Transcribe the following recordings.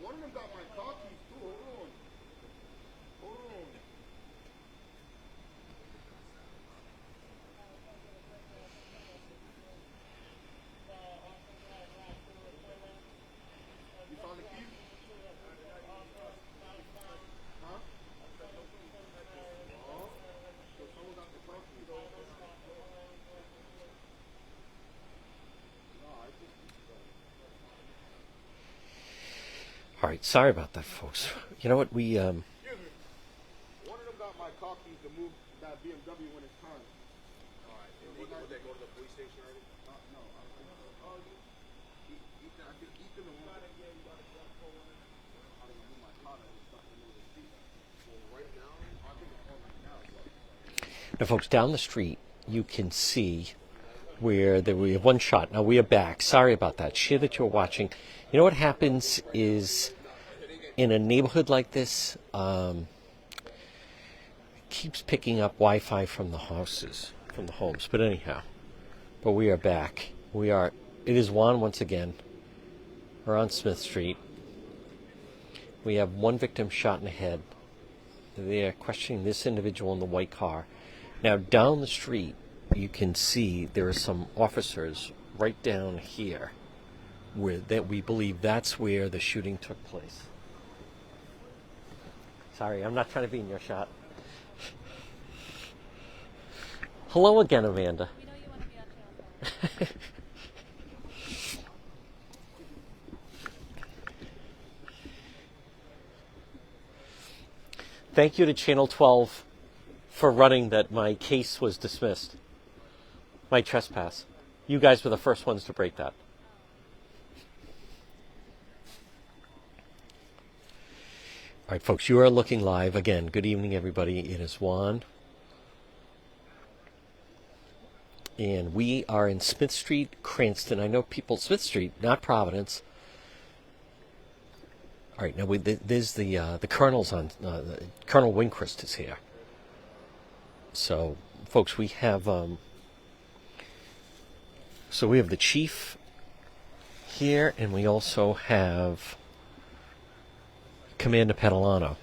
One of them got my car keys too. Hold on. Hold on. You found the keys? Huh? Oh. So someone got the car keys. No, I think All right, sorry about that, folks. You know what, we Excuse me. One of them got my car keys to move that BMW when it's time. All right. Would they go to the police station already? No. Ethan, I think Ethan the one. How do you move my car? Stuff in the seat. Well, right now, I think it's on right now. now, folks, down the street, you can see where we have one shot. Now, we are back. Sorry about that. Share that you're watching. You know what happens is, in a neighborhood like this, keeps picking up Wi-Fi from the houses, from the homes. But anyhow, we are back. It is Juan once again. We're on Smith Street. We have one victim shot in the head. They are questioning this individual in the white car. Now, down the street, you can see there are some officers right down here that we believe that's where the shooting took place. Sorry, I'm not trying to be in your shot. Hello again, Amanda. We know you want to be on Channel 12. Thank you to Channel 12 for running that my case was dismissed. My trespass. You guys were the first ones to break that. All right, folks, you are looking live. Again, good evening, everybody. It is Juan. And we are in Smith Street, Cranston. I know people, Smith Street, not Providence. All right, now there's the colonel's on, Colonel Wincrist is here. So, folks, we have the chief here, and we also have Commander Petalano.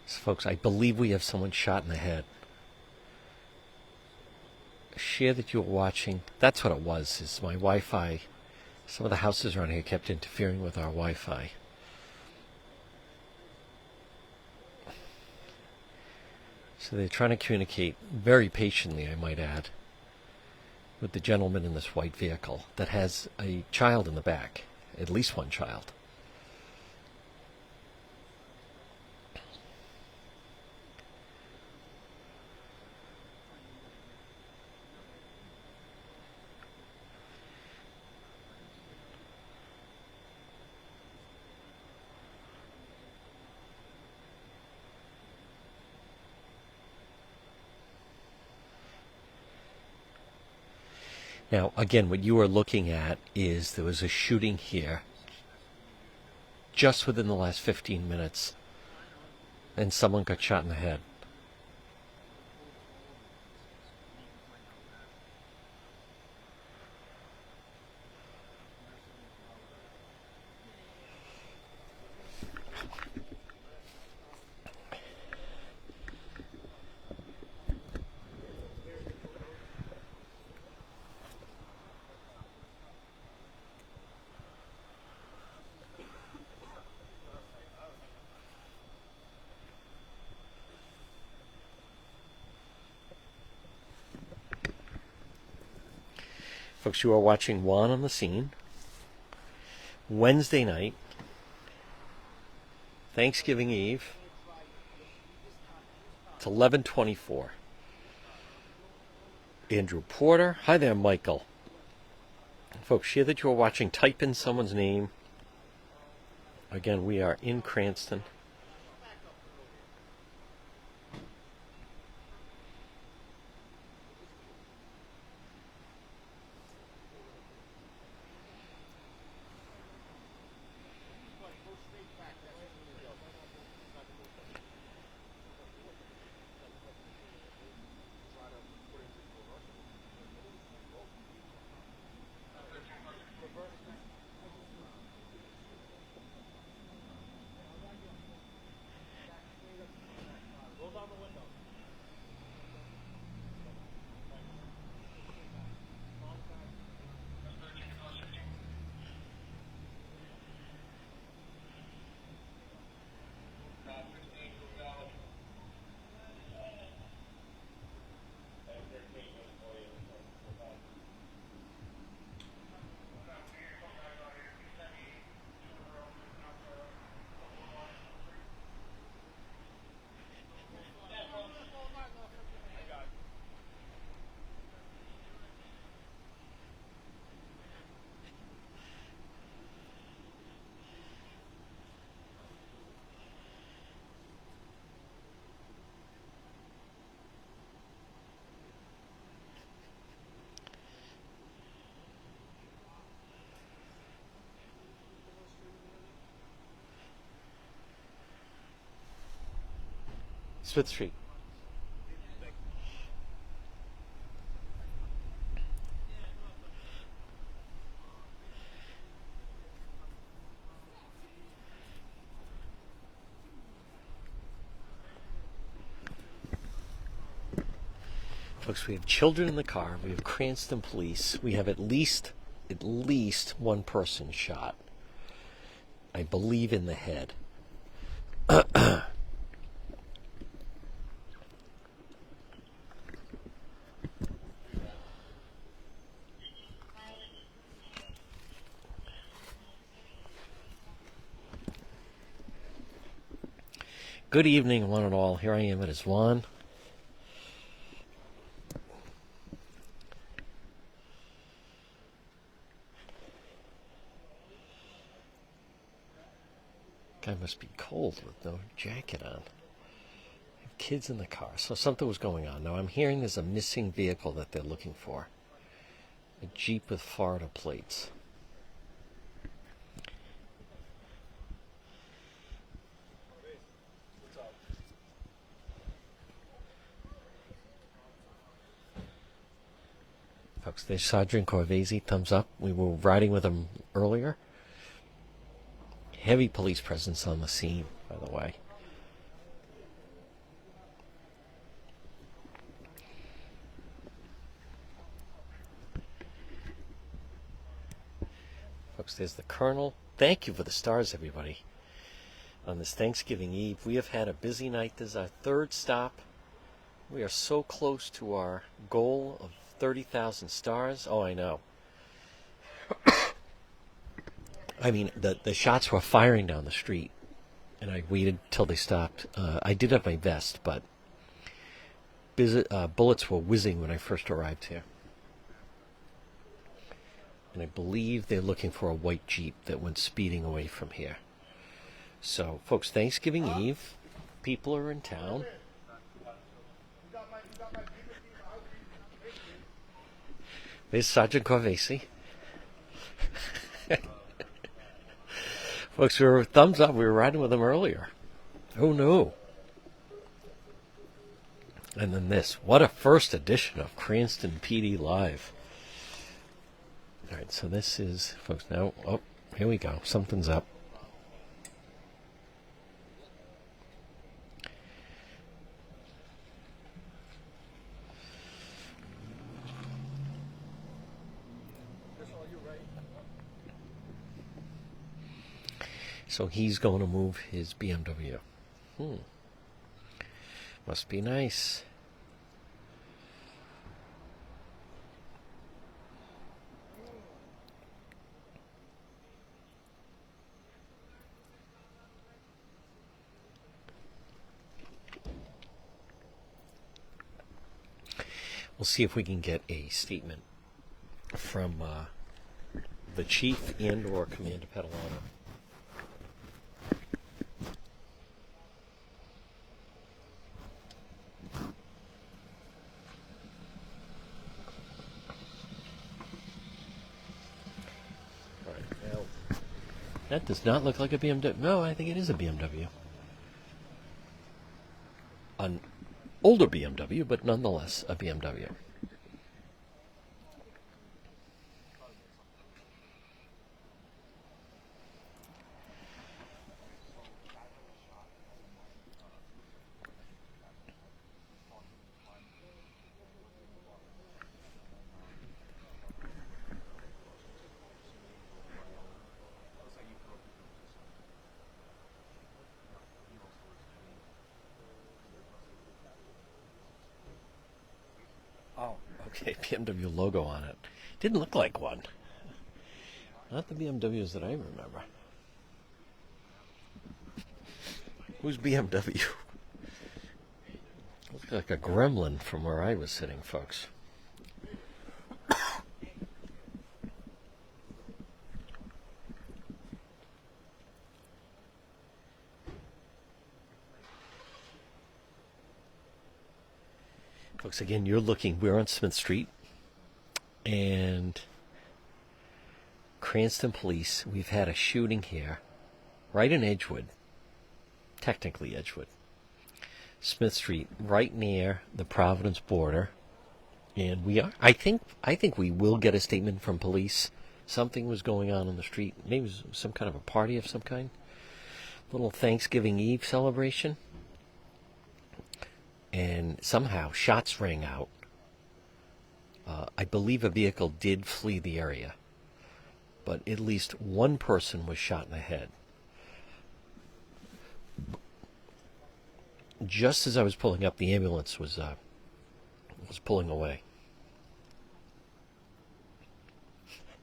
So, folks, I believe we have someone shot in the head. Share that you're watching. That's what it was, is my Wi-Fi. Some of the houses around here kept interfering with our Wi-Fi. So they're trying to communicate very patiently, I might add, with the gentleman in this white vehicle that has a child in the back, at least one child. Now, again, what you are looking at is there was a shooting here just within the last 15 minutes, and someone got shot in the head. Folks, you are watching Juan on the Scene. Wednesday night, Thanksgiving Eve. It's 11:24. Andrew Porter. Hi there, Michael. Folks, share that you are watching. Type in someone's name. Again, we are in Cranston. Smith Street. Folks, we have children in the car. We have Cranston police. We have at least one person shot. I believe in the head. Good evening, one and all. Here I am. It is Juan. Guy must be cold with no jacket on. I have kids in the car, so something was going on. Now I'm hearing there's a missing vehicle that they're looking for. A Jeep with Florida plates. Folks, there's Sergeant Corvese, thumbs up. We were riding with him earlier. Heavy police presence on the scene, by the way. Folks, there's the Colonel. Thank you for the stars, everybody. On this Thanksgiving Eve, we have had a busy night. This is our third stop. We are so close to our goal of 30,000 stars. Oh, I know. I mean, the shots were firing down the street, and I waited till they stopped. I did have my vest, but bullets were whizzing when I first arrived here. And I believe they're looking for a white Jeep that went speeding away from here. So, folks, Thanksgiving Eve, people are in town. There's Sergeant Corvese. Folks, we were thumbs up. We were riding with him earlier. Oh, no. And then this. What a first edition of Cranston PD Live. All right, so this is, folks, now, oh, here we go. Something's up. So he's going to move his BMW. Must be nice. We'll see if we can get a statement from the chief and or Commander Petalano. All right, now that does not look like a BMW. No, I think it is a BMW. An older BMW, but nonetheless a BMW. Oh, okay, BMW logo on it. Didn't look like one. Not the BMWs that I remember. Who's BMW? Looks like a gremlin from where I was sitting, folks. Folks, again, we're on Smith Street, and Cranston Police, we've had a shooting here, right in Edgewood, technically Edgewood, Smith Street, right near the Providence border, and I think we will get a statement from police. Something was going on the street, maybe it was some kind of a party of some kind, little Thanksgiving Eve celebration. And somehow shots rang out. I believe a vehicle did flee the area, but at least one person was shot in the head. Just as I was pulling up, the ambulance was pulling away.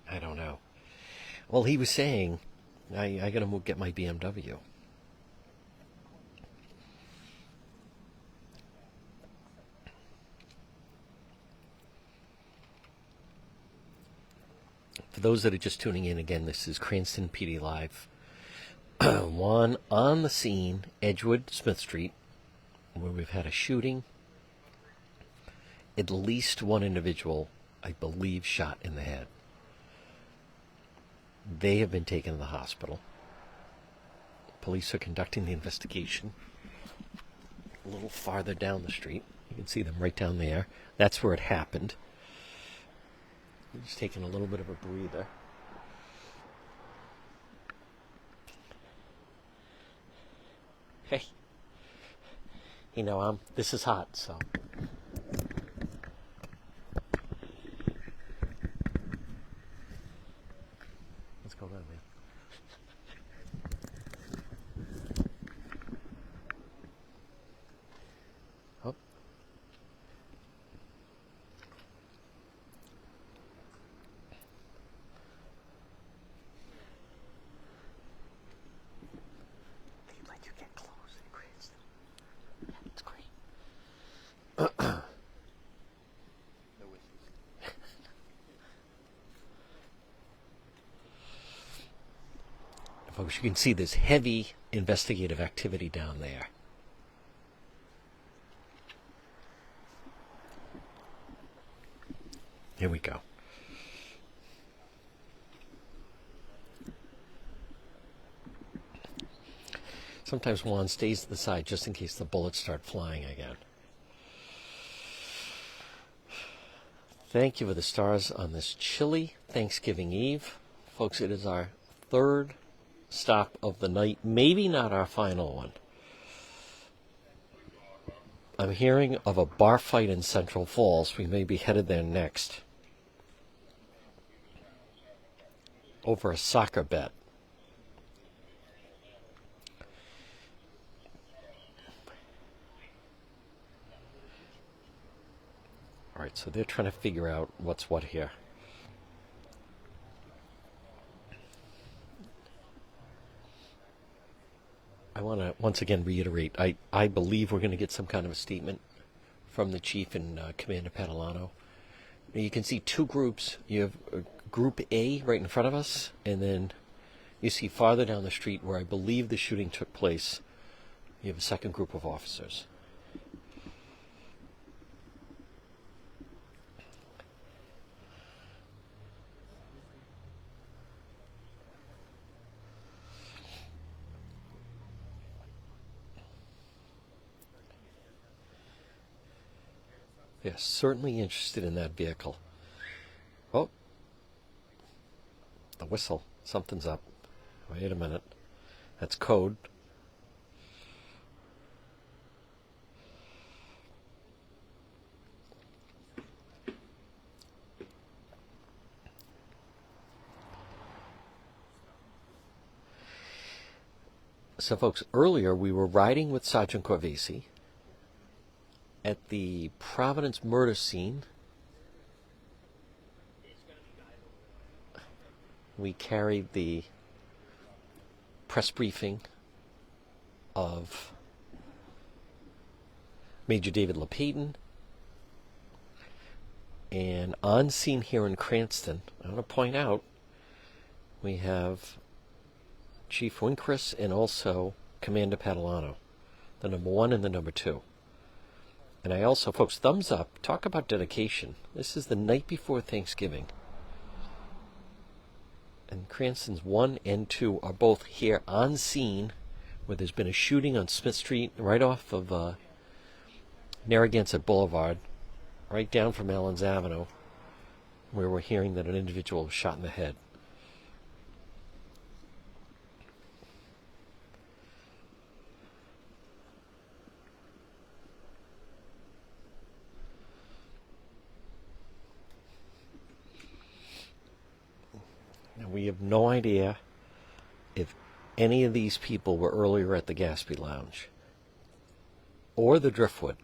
I don't know. Well, he was saying, I got to get my BMW. For those that are just tuning in, again, this is Cranston PD Live. One on the scene, Edgewood, Smith Street, where we've had a shooting. At least one individual, I believe, shot in the head. They have been taken to the hospital. Police are conducting the investigation. A little farther down the street. You can see them right down there. That's where it happened. Just taking a little bit of a breather. Hey, this is hot, so. Let's go down, man. Oh. Folks, you can see this heavy investigative activity down there. Here we go. Sometimes Juan stays to the side just in case the bullets start flying again. Thank you for the stars on this chilly Thanksgiving Eve. Folks, it is our third stop of the night, maybe not our final one. I'm hearing of a bar fight in Central Falls. We may be headed there next. Over a soccer bet. All right, so they're trying to figure out what's what here. I want to once again reiterate, I believe we're going to get some kind of a statement from the chief and Commander Catalano. You can see two groups. You have Group A right in front of us, and then you see farther down the street where I believe the shooting took place, you have a second group of officers. Yes, certainly interested in that vehicle. Oh, the whistle. Something's up. Wait a minute. That's code. So, folks, earlier we were riding with Sergeant Corvesi at the Providence murder scene. We carried the press briefing of Major David LePayton. And on scene here in Cranston, I want to point out, we have Chief Winkris and also Commander Catalano, the number 1 and the number 2. And I also, folks, thumbs up, talk about dedication. This is the night before Thanksgiving. And Cranston's 1 and 2 are both here on scene where there's been a shooting on Smith Street right off of Narragansett Boulevard, right down from Allen's Avenue, where we're hearing that an individual was shot in the head. Now, we have no idea if any of these people were earlier at the Gaspee Lounge or the Driftwood.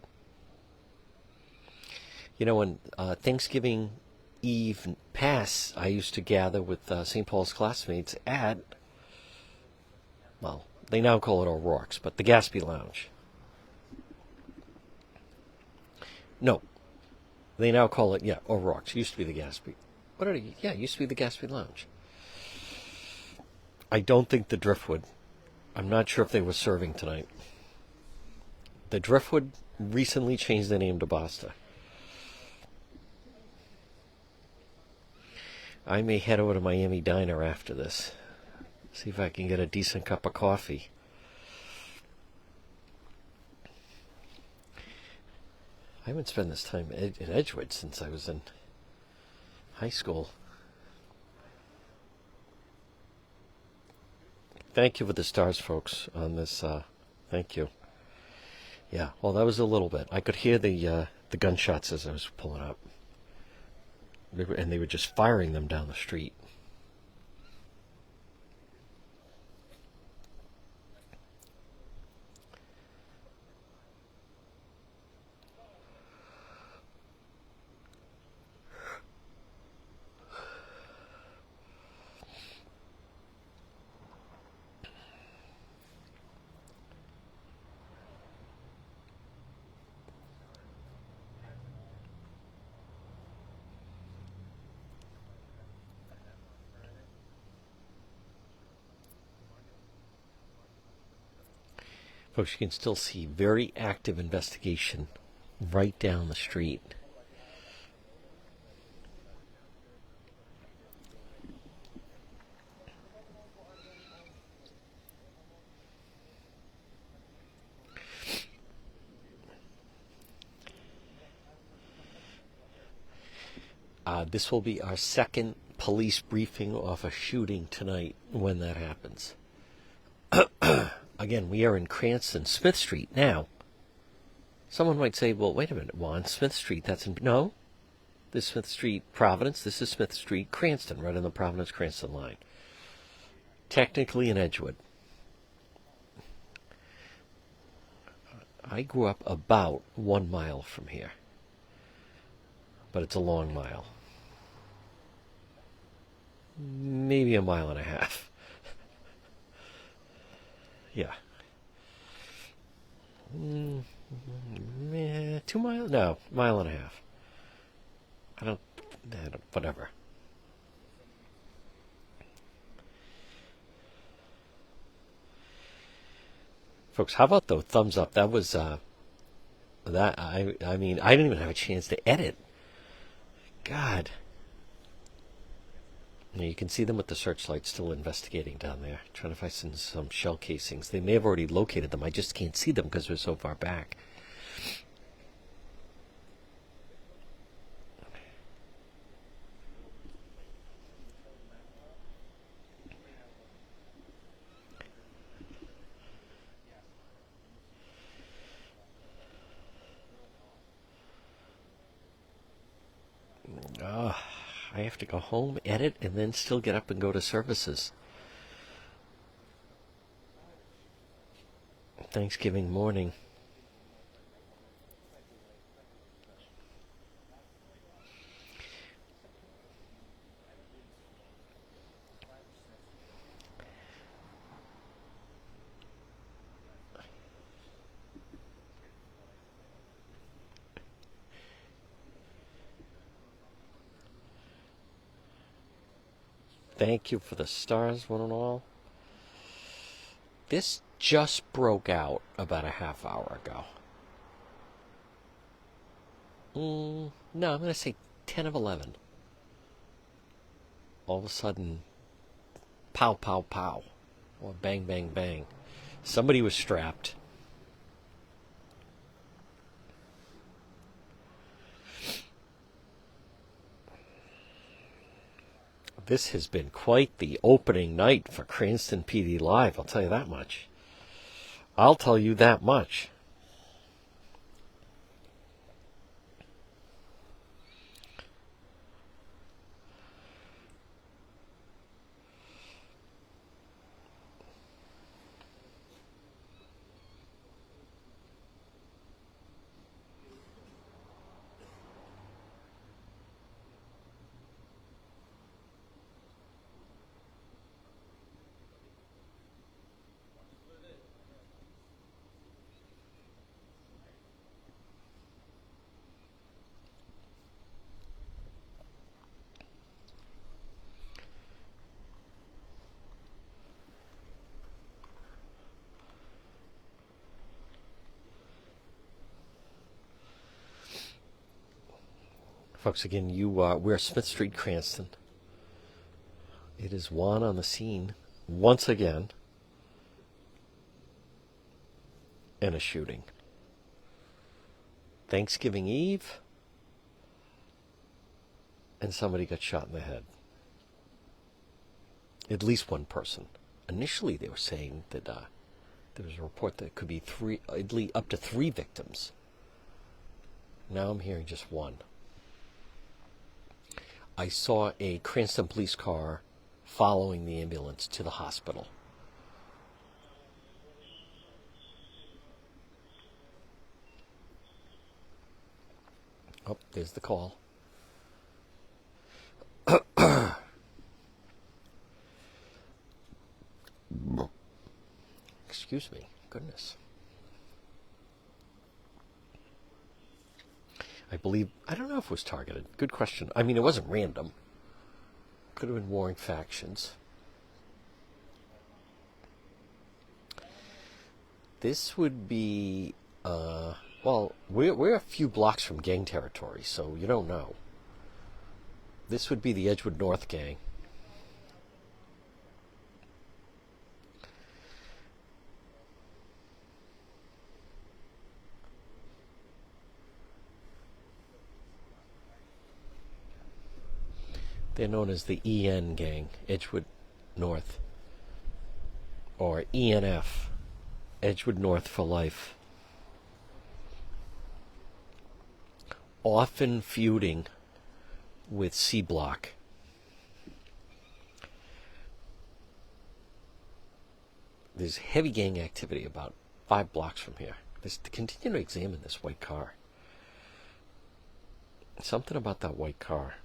You know, when Thanksgiving Eve passed, I used to gather with St. Paul's classmates at, well, they now call it O'Rourke's, but the Gaspee Lounge. No, they now call it, O'Rourke's. It used to be the Gaspee. It used to be the Gaspee Lounge. I don't think the Driftwood. I'm not sure if they were serving tonight. The Driftwood recently changed their name to Basta. I may head over to Miami Diner after this. See if I can get a decent cup of coffee. I haven't spent this time in Edgewood since I was in high school. Thank you for the stars, folks, on this. Thank you. Yeah, well, that was a little bit. I could hear the gunshots as I was pulling up. And they were just firing them down the street. Folks, you can still see very active investigation right down the street. This will be our second police briefing off a shooting tonight when that happens. Again, we are in Cranston, Smith Street now. Someone might say, well, wait a minute, Juan, Smith Street, that's in... No, this is Smith Street, Providence. This is Smith Street, Cranston, right on the Providence-Cranston line. Technically in Edgewood. I grew up about 1 mile from here. But it's a long mile. Maybe a mile and a half. Yeah. 2 miles? No, mile and a half. I don't whatever. Folks, how about the thumbs up? That was that. I mean, I didn't even have a chance to edit. God. Now you can see them with the searchlight still investigating down there, trying to find some shell casings. They may have already located them. I just can't see them because we're so far back. I have to go home, edit, and then still get up and go to services. Thanksgiving morning. Thank you for the stars, one and all. This just broke out about a half hour ago. No, I'm going to say 10 of 11. All of a sudden, pow, pow, pow. Or bang, bang, bang. Somebody was strapped. This has been quite the opening night for Cranston PD Live, I'll tell you that much. I'll tell you that much. Folks, again, we're Smith Street, Cranston. It is Juan on the scene once again, and a shooting. Thanksgiving Eve, and somebody got shot in the head. At least one person. Initially, they were saying that there was a report that it could be up to three victims. Now I'm hearing just one. I saw a Cranston police car following the ambulance to the hospital. Oh, there's the call. Excuse me. Goodness. I don't know if it was targeted. Good question. I mean, it wasn't random. Could have been warring factions. This would be, well, we're a few blocks from gang territory, so you don't know. This would be the Edgewood North gang. They're known as the EN gang, Edgewood North, or ENF, Edgewood North for life. Often feuding with C Block. There's heavy gang activity about 5 blocks from here. Continue to examine this white car. Something about that white car.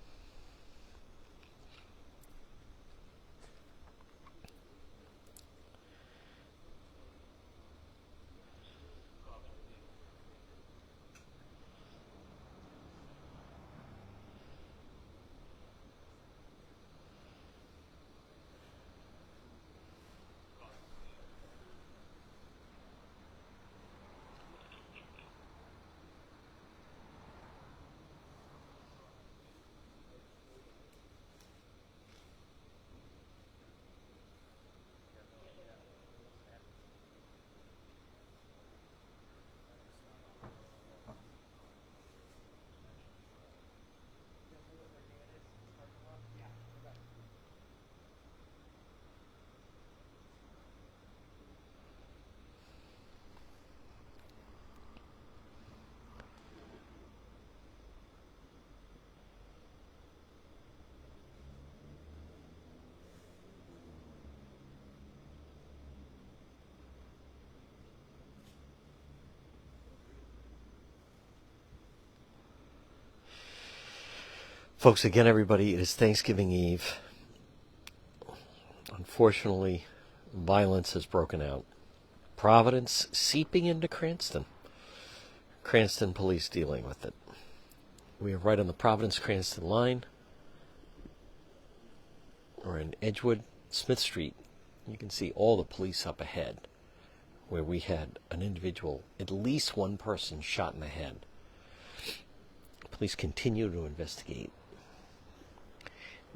Folks, again, everybody, it is Thanksgiving Eve. Unfortunately, violence has broken out. Providence seeping into Cranston. Cranston police dealing with it. We are right on the Providence-Cranston line. We're in Edgewood, Smith Street. You can see all the police up ahead, where we had an individual, at least one person, shot in the head. Police continue to investigate.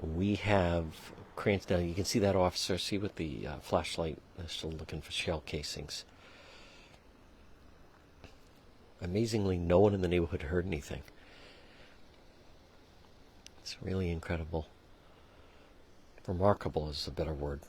We have Cranston. Now you can see that officer, see with the flashlight, they're still looking for shell casings. Amazingly, no one in the neighborhood heard anything. It's really incredible. Remarkable is a better word.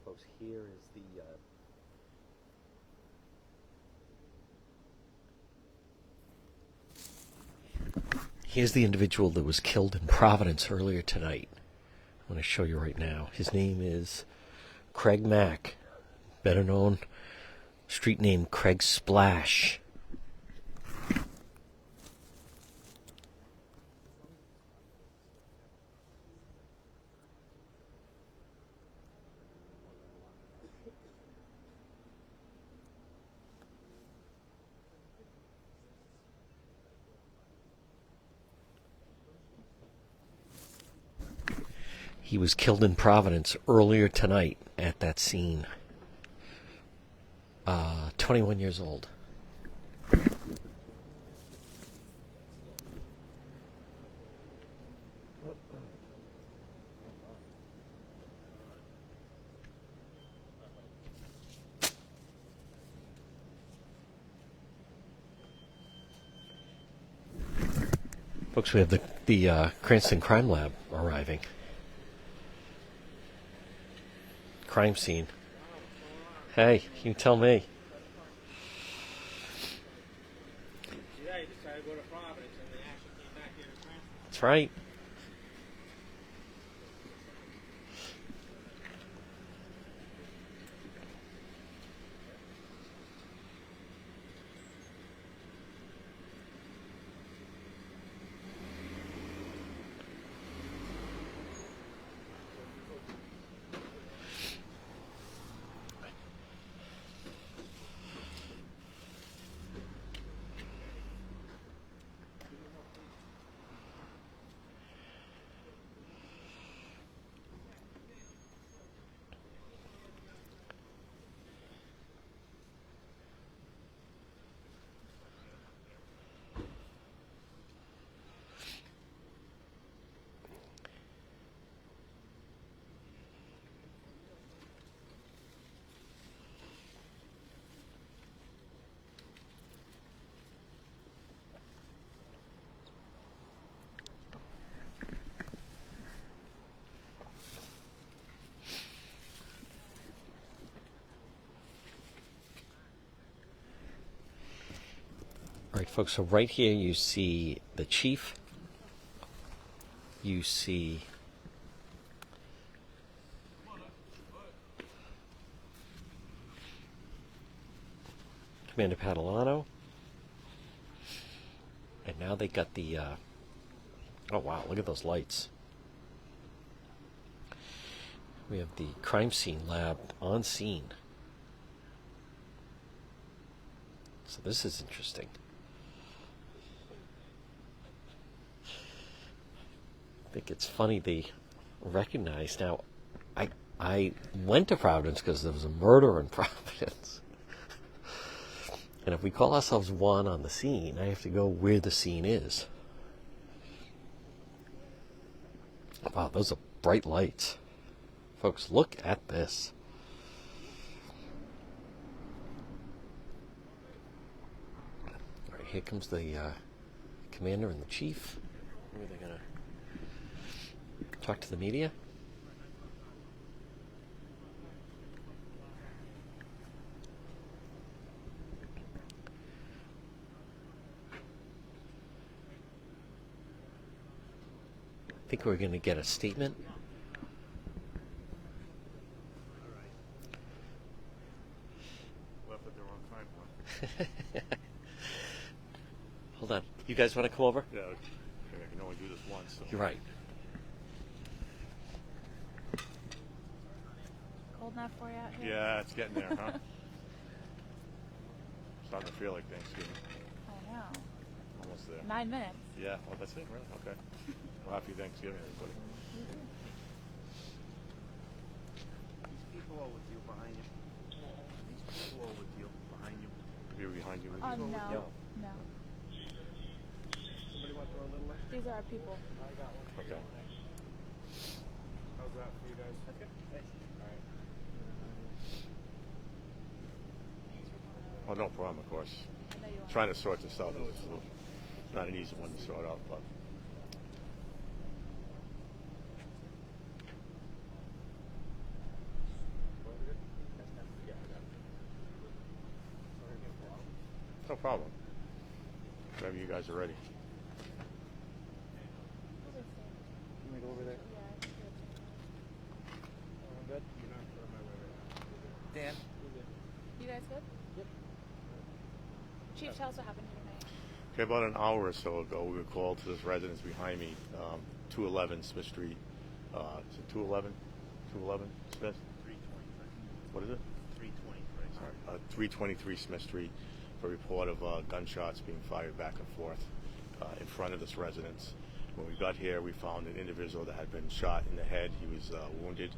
Folks, here is the here's the individual that was killed in Providence earlier tonight. I'm going to show you right now. His name is Craig Mack, better known street name Craig Splash. He was killed in Providence earlier tonight at that scene. 21 years old. Folks, we have the Cranston Crime Lab arriving. Crime scene. Hey, you tell me. Yeah, you decided to go to Providence and they actually came back here to Cranston. That's right. All right, folks, so right here you see the chief. You see Commander Padalano. And now they got the, oh wow, look at those lights. We have the crime scene lab on scene. So this is interesting. I think it's funny they recognize now. I went to Providence because there was a murder in Providence. And if we call ourselves one on the scene, I have to go where the scene is. Wow, those are bright lights. Folks, look at this. All right, here comes the commander and the chief. Are they going to talk to the media? I think we're going to get a statement. Left at the wrong time. Hold on. You guys want to come over? Yeah, I can only do this once. So. You're right. Cold enough for you out here? Yeah, it's getting there, huh? Starting to feel like Thanksgiving. I know. Almost there. 9 minutes. Yeah, well, that's it, really? Okay. Well, happy Thanksgiving, everybody. These people are with you behind you. These people are with you behind you. You're behind you. Oh, no. Yeah. No. Somebody want to throw a little less? These are our people. I got one. Okay. How's that for you guys? That's good. Thanks. All right. Well, no problem, of course. I know you want. Trying to sort this out is not an easy one to sort out, but. No problem. Whenever you guys are ready. Let me go over there. Yeah, I'm good. You're not on my way right now. Dan. you guys good? Yep. Chief, tell us what happened here tonight. Okay, about an hour or so ago, we were called to this residence behind me, 211 Smith Street. Is it 211? 211 Smith? 323. What is it? 323. Sorry, 323 Smith Street for a report of gunshots being fired back and forth in front of this residence. When we got here, we found an individual that had been shot in the head. He was wounded,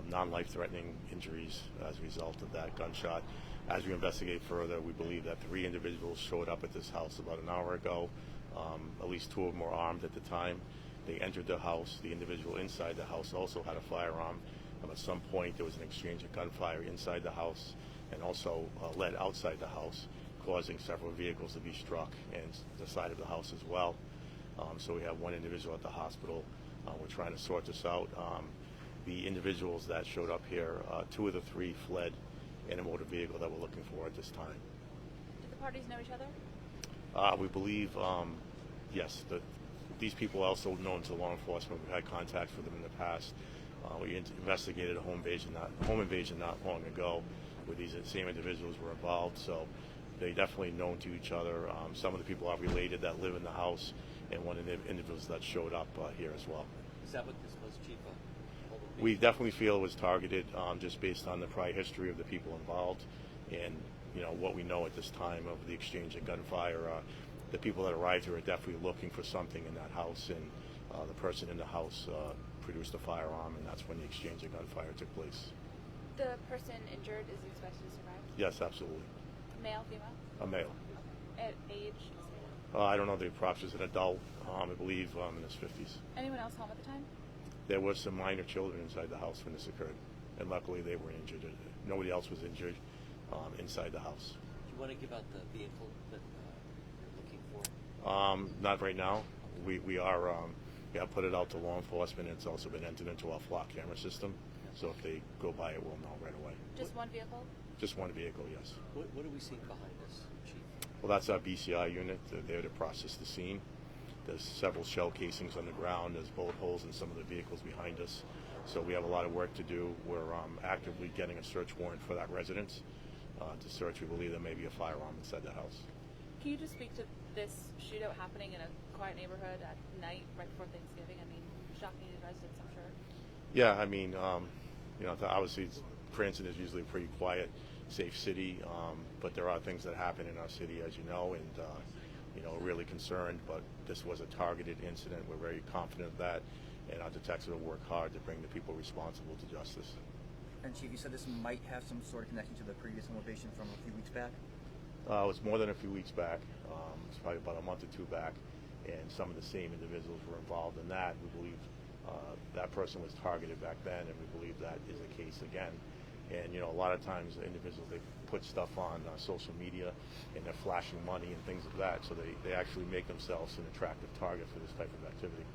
non-life-threatening injuries as a result of that gunshot. As we investigate further, we believe that 3 individuals showed up at this house about an hour ago. At least 2 of them were armed at the time. They entered the house. The individual inside the house also had a firearm. At some point, there was an exchange of gunfire inside the house and also lead outside the house, causing several vehicles to be struck and the side of the house as well. So we have 1 individual at the hospital. We're trying to sort this out. The individuals that showed up here, 2 of the 3 fled in a motor vehicle that we're looking for at this time. Did the parties know each other? We believe, yes, these people are also known to law enforcement. We've had contacts with them in the past. We investigated a home invasion not long ago where these same individuals were involved, so they're definitely known to each other. Some of the people are related that live in the house, and 1 of the individuals that showed up here as well. Is that what this was, Chief? We definitely feel it was targeted just based on the prior history of the people involved and what we know at this time of the exchange of gunfire. The people that arrived here are definitely looking for something in that house, and the person in the house produced a firearm, and that's when the exchange of gunfire took place. The person injured is expected to survive? Yes, absolutely. Male, female? A male. At age? I don't know the approximate. An adult, I believe, in his 50s. Anyone else home at the time? There was some minor children inside the house when this occurred, and luckily they were injured. Nobody else was injured inside the house. Do you want to give out the vehicle that you're looking for? Not right now. We have put it out to law enforcement, and it's also been entered into our flock camera system. So if they go by it, we'll know right away. Just one vehicle? Just 1 vehicle, yes. What are we seeing behind us, Chief? Well, that's our BCI unit. They're there to process the scene. There's several shell casings on the ground. There's bullet holes in some of the vehicles behind us. So we have a lot of work to do. We're actively getting a search warrant for that residence to search. We believe there may be a firearm inside the house. Can you just speak to this shootout happening in a quiet neighborhood at night right before Thanksgiving? I mean, shocking to residents, I'm sure. Yeah, I mean, obviously Cranston is usually a pretty quiet, safe city, but there are things that happen in our city, as you know, and really concerned. But this was a targeted incident. We're very confident of that, and our detectives will work hard to bring the people responsible to justice. And Chief, you said this might have some sort of connection to the previous innovation from a few weeks back? It was more than a few weeks back. It's probably about a month or two back, and some of the same individuals were involved in that. We believe that person was targeted back then, and we believe that is the case again. And a lot of times individuals, they put stuff on social media, and they're flashing money and things like that, so they actually make themselves an attractive target for this type of activity.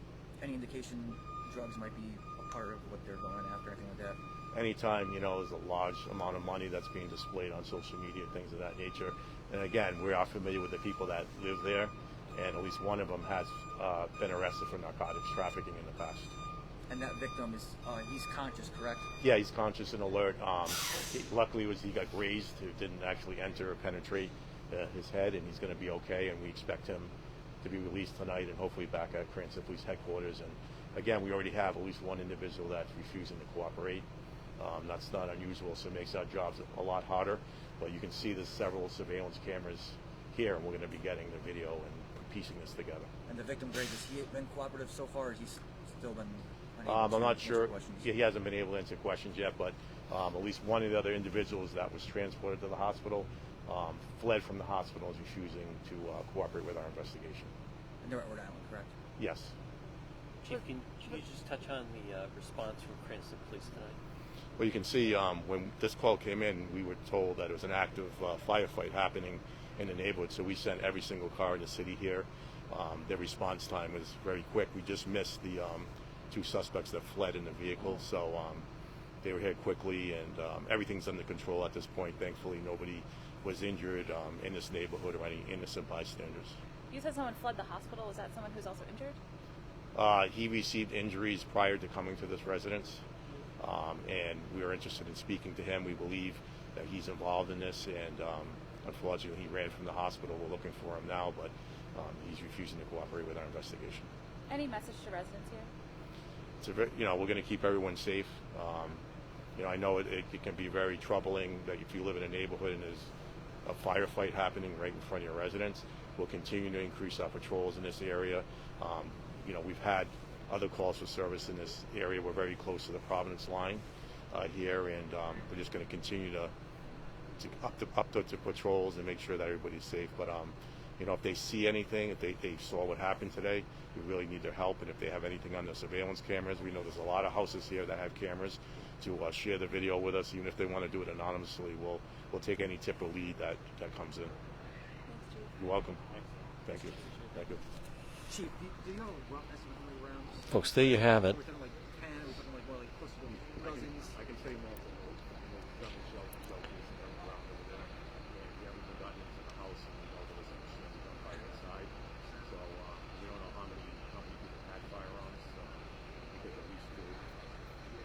Any indication drugs might be a part of what they're going after, anything like that? Anytime, there's a large amount of money that's being displayed on social media, things of that nature. And again, we are familiar with the people that live there, and at least one of them has been arrested for narcotics trafficking in the past. And that victim is, he's conscious, correct? Yeah, he's conscious and alert. Luckily, he got grazed. It didn't actually enter or penetrate his head, and he's going to be okay, and we expect him to be released tonight and hopefully back at Cranston Police Headquarters. And again, we already have at least one individual that's refusing to cooperate. That's not unusual, so it makes our jobs a lot harder. But you can see there's several surveillance cameras here, and we're going to be getting the video and piecing this together. And the victim, Greg, has he been cooperative so far, or has he still been I'm not sure. Questions? He hasn't been able to answer questions yet, but at least one of the other individuals that was transported to the hospital fled from the hospital and is refusing to cooperate with our investigation. And they're at Rhode Island, correct? Yes. Chief, can you just touch on the response from Cranston Police tonight? Well, you can see when this call came in, we were told that it was an active firefight happening in the neighborhood, so we sent every single car in the city here. Their response time was very quick. We just missed the two suspects that fled in the vehicle, so they were here quickly, and everything's under control at this point. Thankfully, nobody was injured in this neighborhood or any innocent bystanders. You said someone fled the hospital. Was that someone who's also injured? He received injuries prior to coming to this residence, and we are interested in speaking to him. We believe that he's involved in this, and unfortunately, he ran from the hospital. We're looking for him now, but he's refusing to cooperate with our investigation. Any message to residents here? We're going to keep everyone safe. I know it can be very troubling that if you live in a neighborhood and there's a firefight happening right in front of your residence. We'll continue to increase our patrols in this area. We've had other calls for service in this area. We're very close to the Providence line here, and we're just going to continue to up the patrols and make sure that everybody's safe. But if they see anything, if they saw what happened today, we really need their help. And if they have anything on the surveillance cameras, we know there's a lot of houses here that have cameras, to share the video with us. Even if they want to do it anonymously, we'll take any tip or lead that comes in. Thanks, Chief. You're welcome. Thank you. Thank you. Chief, do you have a rough estimate how many rounds? Folks, there you have it. We're talking like 10, we're talking like more like close to dozens. I can say multiple shell casings on the ground over there. We haven't even gotten into the house, and we know there was a machine gun right inside. So we don't know how many people had firearms. We think at least two,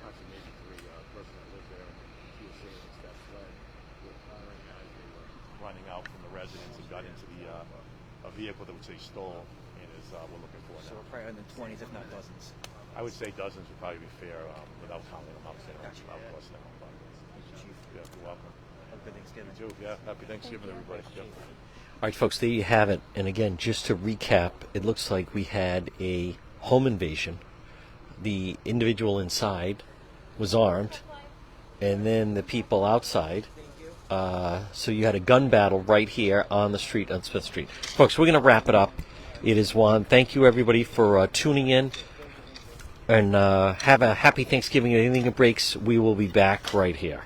actually maybe three. Person that lived there, and he was saying that fled with firing as they were running out from the residence and got into a vehicle that would say stole, and is we're looking for So now. we're probably in the 20s, if not dozens. I would say dozens would probably be fair without counting them out. Gotcha. Of course now. But, Chief, yeah, you're welcome. have a good Thanksgiving. You too. Yeah, happy Thanksgiving, everybody. Yeah. All right, folks, there you have it. And again, just to recap, it looks like we had a home invasion. The individual inside was armed, and then the people outside. So you had a gun battle right here on the street on Smith Street. Folks, we're going to wrap it up. It is Juan. Thank you, everybody, for tuning in. And have a happy Thanksgiving. If anything breaks, we will be back right here.